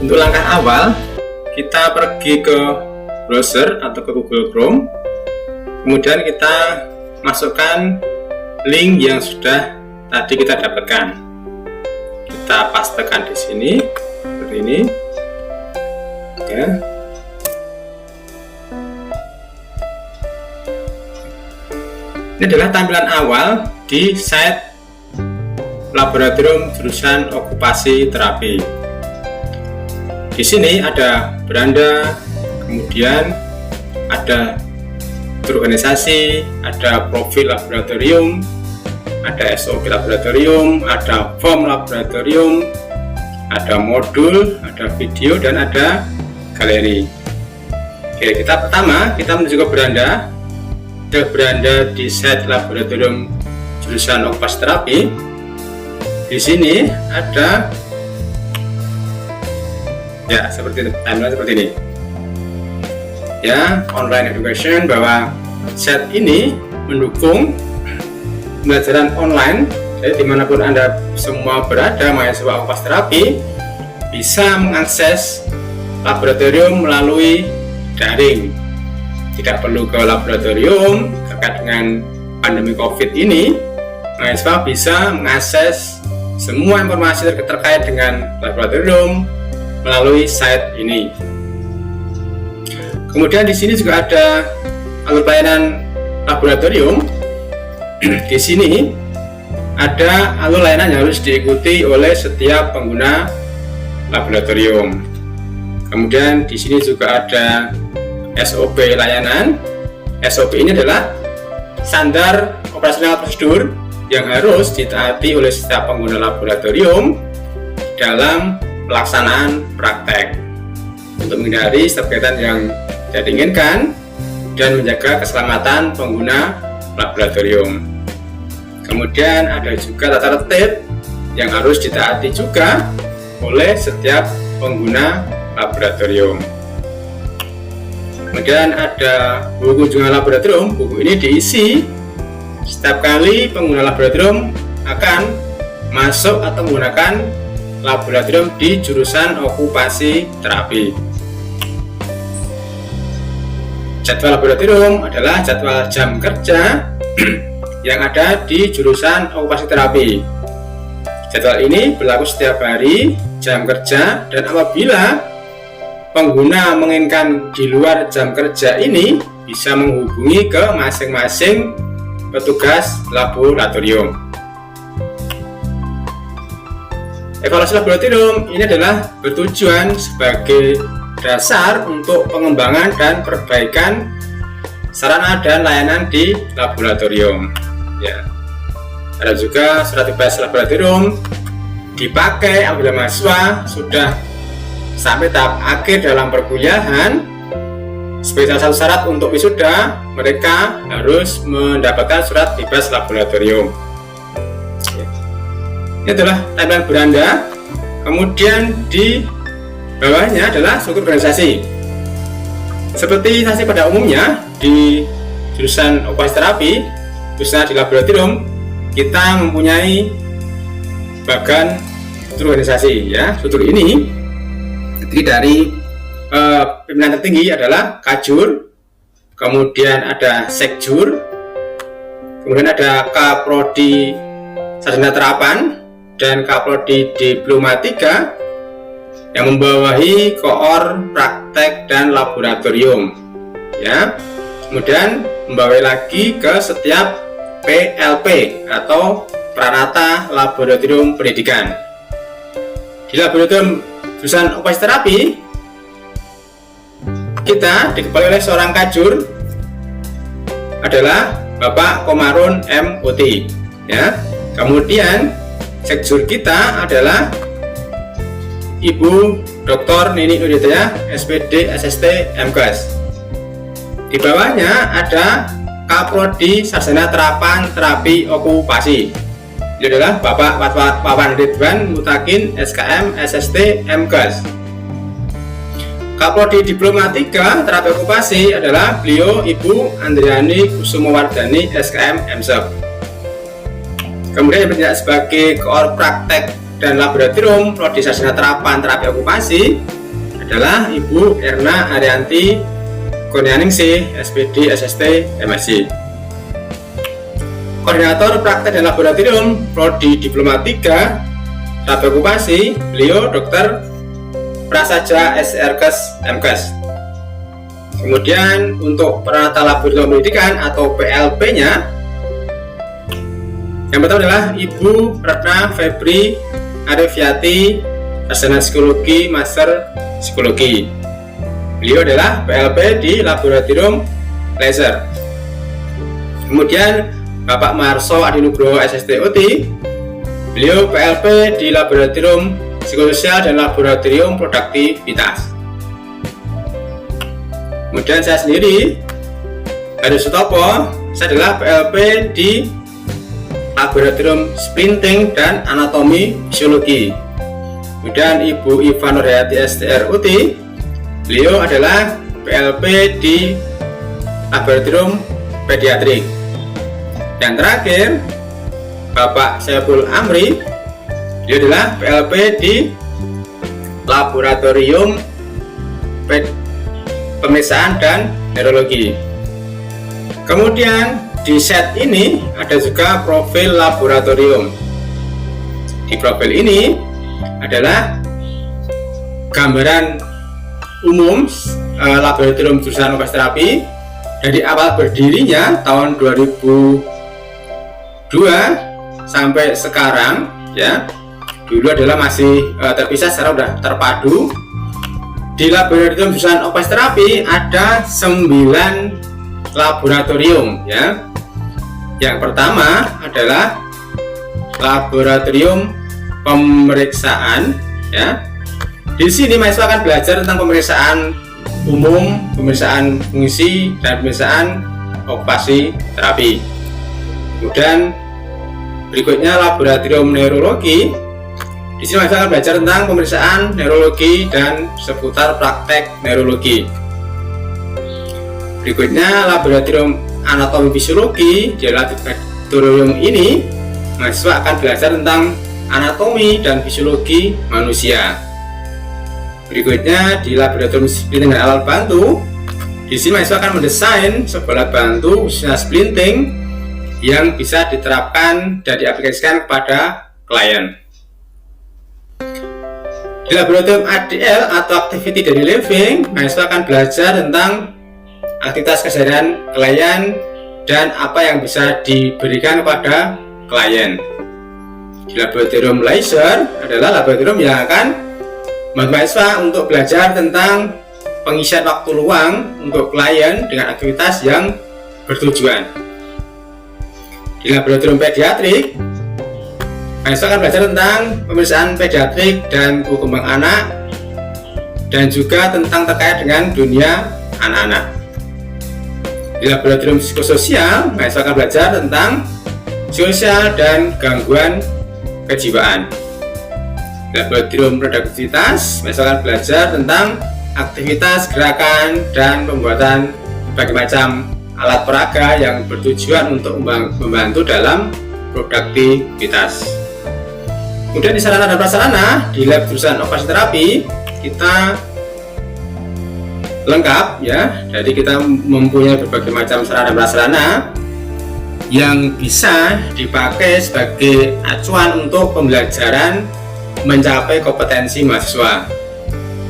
Untuk langkah awal, kita pergi ke browser atau ke Google Chrome. Kemudian kita masukkan link yang sudah tadi kita dapatkan. Kita pastekan di sini seperti ini. Ya. Ini adalah tampilan awal di site laboratorium jurusan okupasi terapi. Di sini ada beranda, kemudian ada organisasi, ada profil laboratorium, ada SOP laboratorium, ada form laboratorium, ada modul, ada video, dan ada galeri. Oke, pertama kita menuju ke beranda. Ada beranda di site laboratorium jurusan okupasi terapi. Di sini ada ya seperti ini ya, online education, bahwa set ini mendukung pembelajaran online. Jadi dimanapun Anda semua berada, mahasiswa okupasi terapi bisa mengakses laboratorium melalui daring, tidak perlu ke laboratorium. Terkait dengan pandemi COVID ini, mahasiswa bisa mengakses semua informasi terkait dengan laboratorium melalui site ini. Kemudian di sini juga ada alur pelayanan laboratorium. Di sini ada alur layanan yang harus diikuti oleh setiap pengguna laboratorium. Kemudian di sini juga ada SOP layanan. SOP ini adalah standar operasional prosedur yang harus ditaati oleh setiap pengguna laboratorium dalam pelaksanaan praktek untuk menghindari setiap kegiatan yang tidak diinginkan dan menjaga keselamatan pengguna laboratorium. Kemudian ada juga tata tertib yang harus ditaati juga oleh setiap pengguna laboratorium. Kemudian ada buku kunjungan laboratorium. Buku ini diisi setiap kali pengguna laboratorium akan masuk atau menggunakan laboratorium di jurusan okupasi terapi. Jadwal laboratorium adalah jadwal jam kerja yang ada di jurusan okupasi terapi. Jadwal ini berlaku setiap hari jam kerja, dan apabila pengguna menginginkan di luar jam kerja ini bisa menghubungi ke masing-masing petugas laboratorium. Evaluasi laboratorium ini adalah bertujuan sebagai dasar untuk pengembangan dan perbaikan sarana dan layanan di laboratorium. Ya. Ada juga surat bebas laboratorium dipakai apabila mahasiswa sudah sampai tahap akhir dalam perkuliahan. Sebagai salah satu syarat untuk wisuda, mereka harus mendapatkan surat bebas laboratorium. Ini adalah tampilan beranda. Kemudian di bawahnya adalah struktur organisasi. Seperti instansi pada umumnya di jurusan okupasi terapi, khususnya di laboratorium, kita mempunyai bagan struktur organisasi. Ya, struktur ini terdiri dari pimpinan tertinggi adalah Kajur, kemudian ada Sekjur, kemudian ada Kaprodi Sarjana Terapan dan Kaprodi Diplomatika yang membawahi koor praktek dan laboratorium. Ya, kemudian membawahi lagi ke setiap PLP atau Pranata Laboratorium Pendidikan. Di laboratorium jurusan okupasi terapi kita dikepalai oleh seorang Kajur adalah Bapak Komarun MOT. Ya, kemudian Sekjur kita adalah Ibu Dr. Nini Nurhidayah, SPD, SST, MKes. Di bawahnya ada Kaprodi Sarjana Terapan Terapi Okupasi. Ini adalah Bapak Wawan Ridwan Mutakin, SKM, SST, MKes. Kaprodi Diplomatika Terapi Okupasi adalah beliau Ibu Andriani Kusumowardani, SKM, MSep. Kemudian yang bertindak sebagai koor praktek dan laboratorium Prodi Sarjana Terapan Terapi Okupasi adalah Ibu Erna Arianti Kurnianingsih, SPD, SST, MSc. Koordinator Praktek dan Laboratorium Prodi Diploma 3 Rabi Okupasi, beliau Dr. Prasaja SRKes MKes. Kemudian untuk Penata Laboratorium Pendidikan atau PLP-nya, yang pertama adalah Ibu Retna Febri Arifiati, Sarjana Psikologi, Master Psikologi. Beliau adalah PLP di Laboratorium Laser. Kemudian Bapak Marso Adinugroho, SSTUT, beliau PLP di Laboratorium Psikososial dan Laboratorium Produktivitas. Kemudian saya sendiri, Hadi Sutopo, saya adalah PLP di Laboratorium Splinting dan Anatomi Fisiologi. Kemudian Ibu Iva Nurhayati, STRUT, beliau adalah PLP di Laboratorium Pediatrik. Dan terakhir, Bapak Saiful Amri, dia adalah PLP di Laboratorium Pemeriksaan dan Neurologi. Kemudian di set ini ada juga profil laboratorium. Di profil ini adalah gambaran umum laboratorium jurusan operasi terapi dari awal berdirinya tahun 2002 sampai sekarang, ya. Dulu adalah masih terpisah, sekarang sudah terpadu. Di laboratorium jurusan operasi terapi ada 9 laboratorium, ya. Yang pertama adalah laboratorium pemeriksaan, ya. Di sini mahasiswa akan belajar tentang pemeriksaan umum, pemeriksaan fungsi, dan pemeriksaan okupasi terapi. Kemudian berikutnya laboratorium neurologi. Di sini mahasiswa akan belajar tentang pemeriksaan neurologi dan seputar praktek neurologi. Berikutnya laboratorium anatomi fisiologi. Di laboratorium ini mahasiswa akan belajar tentang anatomi dan fisiologi manusia. Berikutnya di laboratorium splinting dan alat bantu. Di sini mahasiswa akan mendesain sebuah alat bantu khususnya splinting yang bisa diterapkan dan diaplikasikan kepada klien. Di laboratorium ADL atau Activity Daily Living, mahasiswa akan belajar tentang aktivitas keseharian klien dan apa yang bisa diberikan kepada klien. Di laboratorium Laser adalah laboratorium yang akan membantu mahasiswa untuk belajar tentang pengisian waktu luang untuk klien dengan aktivitas yang bertujuan. Di laboratorium pediatrik, mahasiswa akan belajar tentang pemeriksaan pediatrik dan tumbuh kembang anak, dan juga tentang terkait dengan dunia anak-anak. Di laboratorium psikososial, mahasiswa akan belajar tentang psikososial dan gangguan kejiwaan. Di laboratorium produktivitas, mahasiswa akan belajar tentang aktivitas, gerakan, dan pembuatan berbagai macam alat peraga yang bertujuan untuk membantu dalam produktivitas. Kemudian di sarana dan prasarana, di lab jurusan operasi terapi kita lengkap, ya. Jadi kita mempunyai berbagai macam sarana dan prasarana yang bisa dipakai sebagai acuan untuk pembelajaran mencapai kompetensi mahasiswa.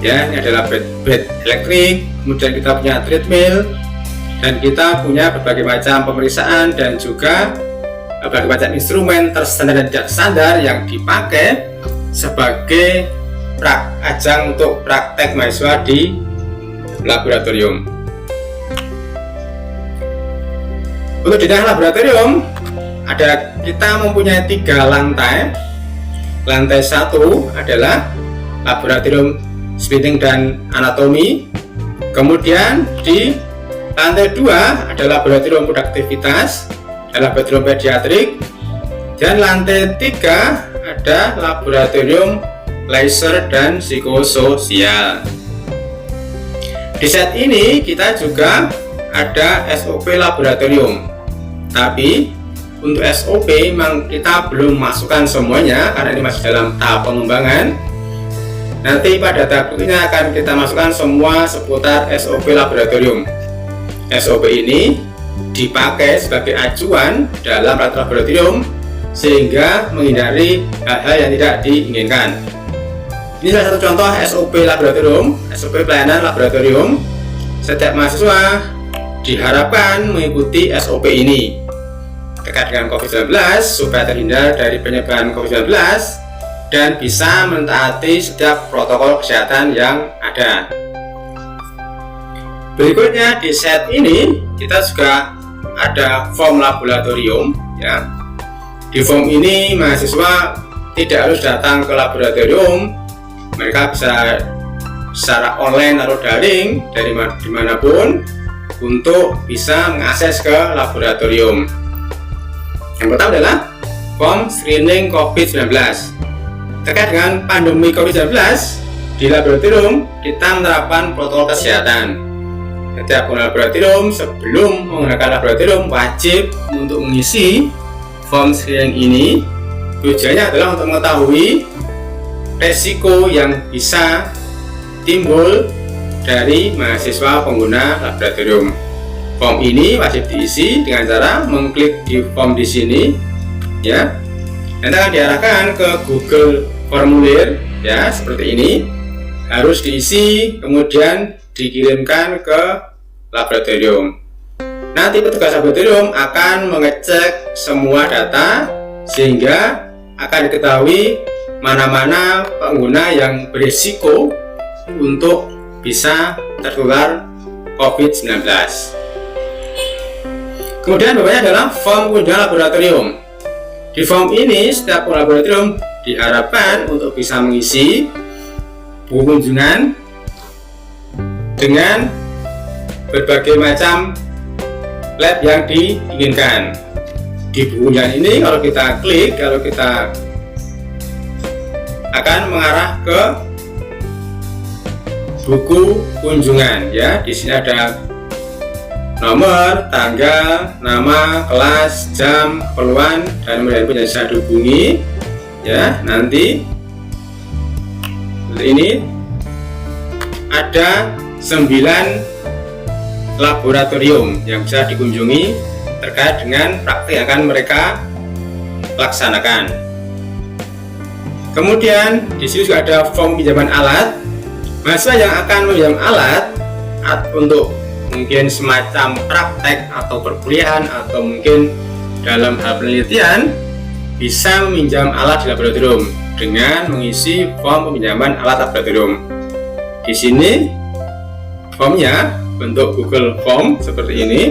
Ya, ini adalah bed elektrik, kemudian kita punya treadmill, dan kita punya berbagai macam pemeriksaan dan juga berbagai macam instrumen terstandar dan tidak standar yang dipakai sebagai ajang untuk praktek mahasiswa di laboratorium. Untuk di dalam laboratorium kita mempunyai 3 lantai. Lantai 1 adalah laboratorium splinting dan anatomi. Kemudian di lantai 2 adalah laboratorium produktivitas dan laboratorium pediatrik. Dan lantai 3 ada laboratorium laser dan psikososial. Di set ini kita juga ada SOP laboratorium. Tapi untuk SOP memang kita belum masukkan semuanya karena ini masih dalam tahap pengembangan. Nanti pada tahap berikutnya akan kita masukkan semua seputar SOP laboratorium. SOP ini dipakai sebagai acuan dalam praktek laboratorium sehingga menghindari hal-hal yang tidak diinginkan. Ini salah satu contoh SOP laboratorium, SOP pelayanan laboratorium. Setiap mahasiswa diharapkan mengikuti SOP ini terkait dengan COVID-19 supaya terhindar dari penyebaran COVID-19 dan bisa mentaati setiap protokol kesehatan yang ada. Berikutnya di set ini kita juga ada form laboratorium ya. Di form ini mahasiswa tidak harus datang ke laboratorium, mereka bisa secara online atau daring dari dimanapun untuk bisa mengakses ke laboratorium. Yang pertama adalah form screening COVID-19. Terkait dengan pandemi COVID-19 di laboratorium kita menerapkan protokol kesehatan. Setiap pengguna laboratorium sebelum menggunakan laboratorium wajib untuk mengisi form screening ini. Tujuannya adalah untuk mengetahui resiko yang bisa timbul dari mahasiswa pengguna laboratorium. Form ini wajib diisi dengan cara mengklik di form di sini, ya. Nanti akan diarahkan ke Google Formulir, ya, seperti ini. Harus diisi, kemudian dikirimkan ke laboratorium. Nanti petugas laboratorium akan mengecek semua data sehingga akan diketahui mana-mana pengguna yang berisiko untuk bisa tertular COVID-19. Kemudian bawahnya adalah form kunjungan laboratorium. Di form ini setiap laboratorium diharapkan untuk bisa mengisi buku kunjungan dengan berbagai macam lab yang diinginkan. Di buku kunjungan ini kalau kita klik, kalau kita akan mengarah ke buku kunjungan, ya. Di sini ada nomor, tanggal, nama, kelas, jam, keperluan, dan nomor yang bisa dihubungi, ya. Nanti ini ada 9 laboratorium yang bisa dikunjungi terkait dengan praktik yang akan mereka laksanakan. Kemudian di sini juga ada form pinjaman alat. Mahasiswa yang akan meminjam alat untuk mungkin semacam praktek atau perkuliahan atau mungkin dalam hal penelitian bisa meminjam alat di laboratorium dengan mengisi form peminjaman alat laboratorium. Di sini formnya bentuk Google Form seperti ini.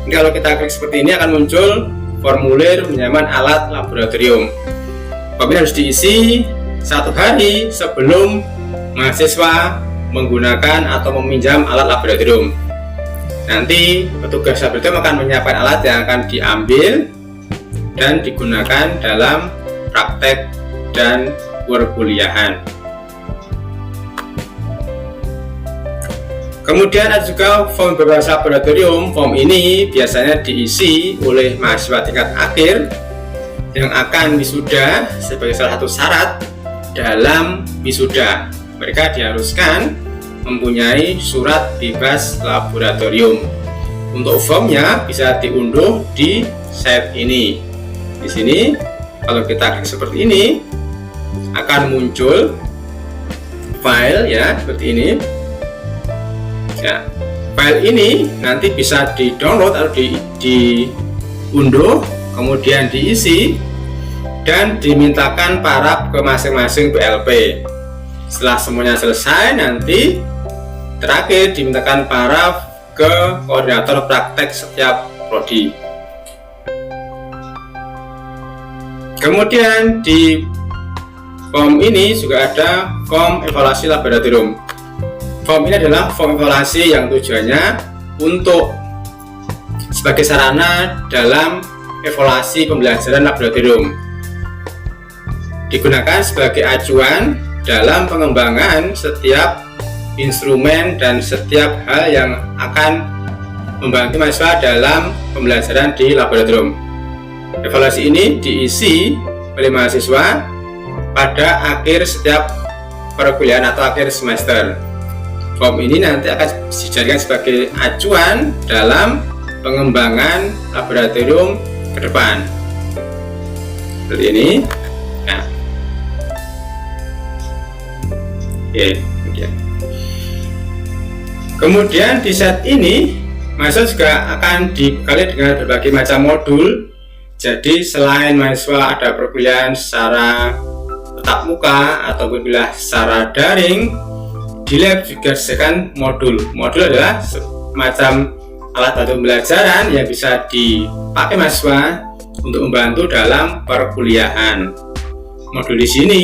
Kalau kita klik seperti ini akan muncul formulir peminjaman alat laboratorium. Form ini harus diisi 1 hari sebelum mahasiswa menggunakan atau meminjam alat laboratorium. Nanti petugas laboratorium akan menyiapkan alat yang akan diambil dan digunakan dalam praktek dan perkuliahan. Kemudian ada juga form bebas laboratorium. Form ini biasanya diisi oleh mahasiswa tingkat akhir yang akan wisuda sebagai salah satu syarat dalam wisuda. Mereka diharuskan mempunyai surat bebas laboratorium. Untuk formnya bisa diunduh di set ini. Di sini kalau kita klik seperti ini akan muncul file, ya, seperti ini. Ya, file ini nanti bisa di-download atau diunduh, kemudian diisi dan dimintakan paraf ke masing-masing PLP. Setelah semuanya selesai, nanti terakhir dimintakan paraf ke koordinator praktek setiap prodi. Kemudian di form ini juga ada form evaluasi laboratorium. Form ini adalah form evaluasi yang tujuannya untuk sebagai sarana dalam evaluasi pembelajaran laboratorium. Digunakan sebagai acuan dalam pengembangan setiap instrumen dan setiap hal yang akan membantu mahasiswa dalam pembelajaran di laboratorium. Evaluasi ini diisi oleh mahasiswa pada akhir setiap perkuliahan atau akhir semester. Form ini nanti akan dijadikan sebagai acuan dalam pengembangan laboratorium ke depan. Seperti ini. Nah. Oke, kemudian di set ini mahasiswa juga akan dibekali dengan berbagai macam modul. Jadi selain mahasiswa ada perkuliahan secara tatap muka ataupun bila secara daring, di lab juga disediakan modul. Modul adalah semacam alat bantu pembelajaran yang bisa dipakai mahasiswa untuk membantu dalam perkuliahan. Modul di sini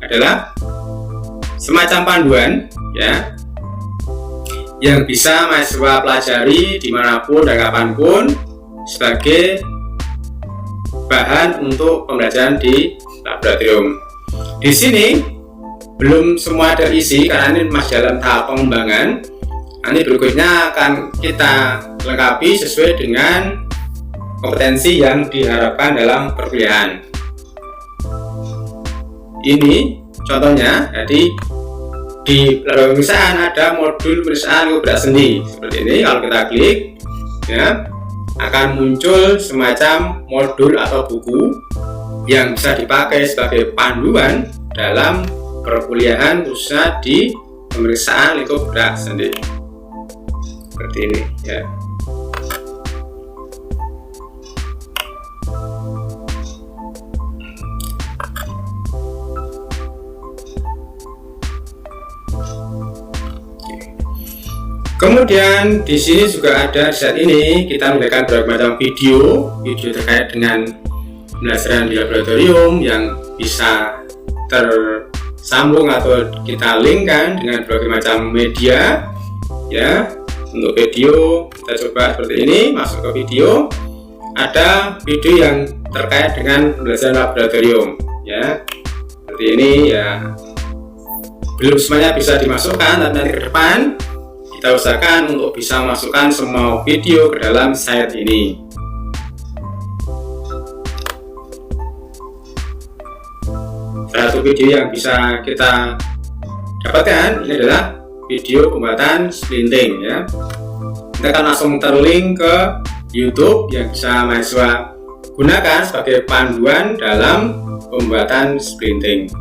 adalah semacam panduan, ya, yang bisa mahasiswa pelajari dimanapun dan kapanpun sebagai bahan untuk pembelajaran di laboratorium. Di sini belum semua terisi karena ini masih dalam tahap pengembangan. Nanti berikutnya akan kita lengkapi sesuai dengan kompetensi yang diharapkan dalam perkuliahan. Ini contohnya, jadi di laboratorium pemeriksaan ada modul pemeriksaan gerak sendi. Seperti ini, kalau kita klik, ya, akan muncul semacam modul atau buku yang bisa dipakai sebagai panduan dalam perkuliahan khususnya di pemeriksaan lingkup gerak sendi. Seperti ini, ya. Kemudian di sini juga ada, saat ini kita memberikan berbagai macam video terkait dengan pembelajaran di laboratorium yang bisa tersambung atau kita linkkan dengan berbagai macam media, ya. Untuk video kita coba seperti ini, masuk ke video, ada video yang terkait dengan pembelajaran laboratorium, ya. Seperti ini, ya. Belum semuanya bisa dimasukkan, tapi nanti ke depan kita usahakan untuk bisa masukkan semua video ke dalam site ini. Satu video yang bisa kita dapatkan ini adalah video pembuatan splinting, ya. Kita akan langsung terlink ke YouTube yang bisa mahasiswa gunakan sebagai panduan dalam pembuatan splinting.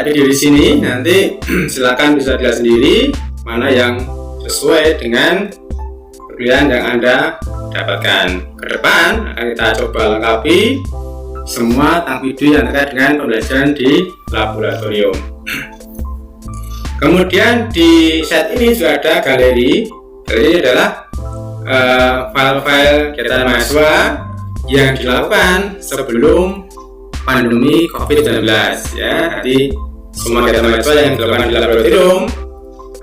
Video di sini nanti silakan bisa dilihat sendiri mana yang sesuai dengan perkuliahan yang Anda dapatkan. Ke depan akan kita coba lengkapi semua tentang video yang terkait dengan pembelajaran di laboratorium. Kemudian di set ini juga ada galeri. Galeri adalah file-file kegiatan mahasiswa yang dilakukan sebelum pandemi COVID-19, ya. Jadi semua kegiatan mahasiswa yang dilakukan di laboratorium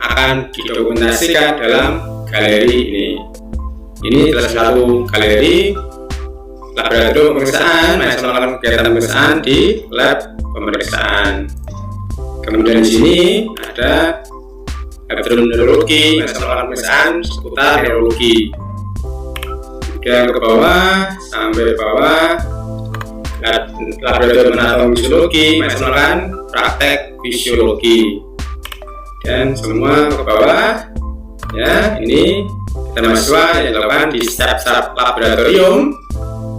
akan didokumentasikan dalam galeri ini. Ini adalah satu galeri laboratorium pemeriksaan, mahasiswa melakukan kegiatan pemeriksaan di lab pemeriksaan. Kemudian di sini ada laboratorium neurologi, mahasiswa melakukan pemeriksaan seputar neurologi. Kemudian ke bawah sampai bawah laboratorium anatomi fisiologi, mahasiswa melakukan praktek fisiologi, dan semua ke bawah, ya. Ini kita mahasiswa yang dilakukan di setiap laboratorium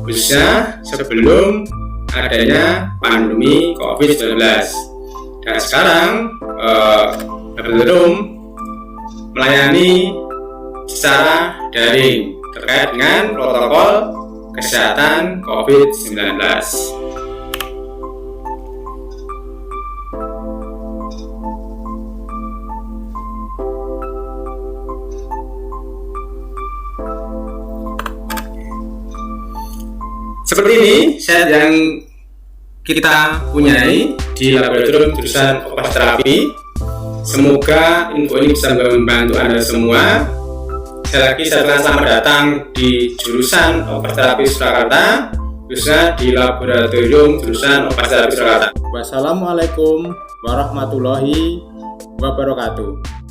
khususnya sebelum adanya pandemi COVID-19. Dan sekarang laboratorium melayani secara daring terkait dengan protokol kesehatan COVID-19. Seperti ini set yang kita punyai di laboratorium jurusan okupas terapi. Semoga info ini bisa membantu Anda semua. Sekali lagi selamat datang di jurusan okupas terapi Surakarta, khususnya di laboratorium jurusan okupas terapi Surakarta. Wassalamualaikum warahmatullahi wabarakatuh.